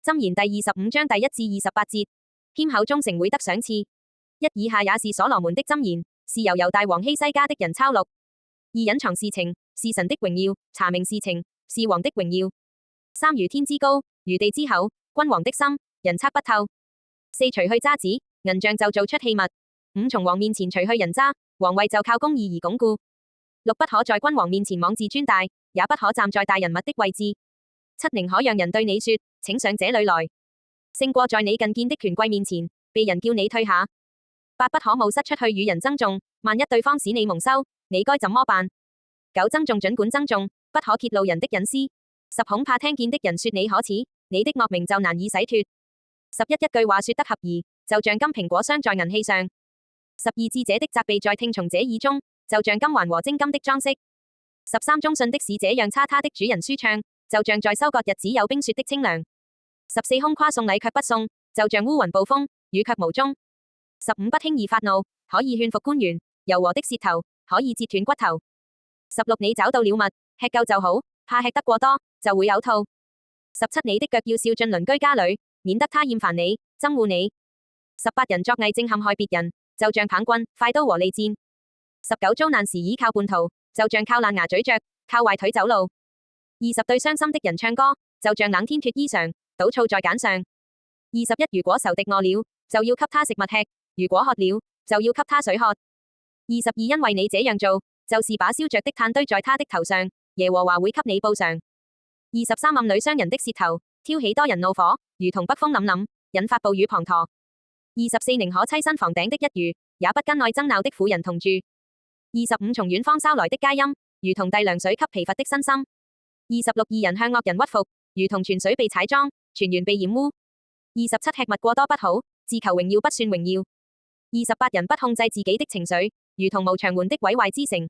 箴言第25章第1至28節，謙厚忠誠會得賞賜。1以下也是所羅門的箴言，是由猶大王希西家的人抄錄。2隱藏事情，是神的榮耀；查明事情，是王的榮耀。3如天之高，如地之厚，君王的心，人測不透。4除去渣滓，銀匠就做出器物。5從王面前除去人渣，王位就靠公義而鞏固。6不可在君王面前妄自尊大，也不可站在大人物的位置。7寧可讓人對你說，請上這裏來，勝過在你近見的權貴面前，被人叫你退下。8不可冒失出去與人爭訟，萬一對方使你蒙羞，你該怎麼辦？9爭訟儘管爭訟，不可揭露人的隱私。10恐怕聽見的人說你可恥，你的惡名就難以洗脫。11一句話說得合宜，就像金蘋果鑲在銀器上。12智者的責備在聽從者耳中，就像金環和精金的裝飾。13忠信的使者讓差他的主人舒暢，就像在收割日子有冰雪的清涼。14空誇送禮卻不送，就像烏雲暴風，雨卻無蹤。15不輕易發怒，可以勸服官員；柔和的舌頭，可以折斷骨頭。16你找到了物，吃夠就好，怕吃得過多，就會嘔吐。17你的腳要少進鄰居家裏，免得他厭煩你，憎惡你。18人作偽證陷害別人，就像棒棍、快刀和利箭。19遭難時倚靠叛徒，就像靠爛牙咀嚼，靠壞腿走路。20對傷心的人唱歌，就像冷天脫衣裳，倒醋在鹼上。21如果仇敵餓了，就要給他食物吃；如果渴了，就要給他水喝。22因為你這樣做，就是把燒着的炭堆在他的頭上，耶和華會給你報償。23暗裏傷人的舌頭，挑起多人怒火，如同北風凜凜，引發暴雨滂沱。24寧可棲身房頂的一魚，也不跟愛爭鬧的婦人同住。25從遠方捎來的佳音，如同遞涼水給疲乏的身心。26義人向惡人屈服，如同泉水被踩贓，泉源被染污。27吃物過多不好，自求榮耀不算榮耀。28人不控制自己的情緒，如同無牆垣的毀壞之城，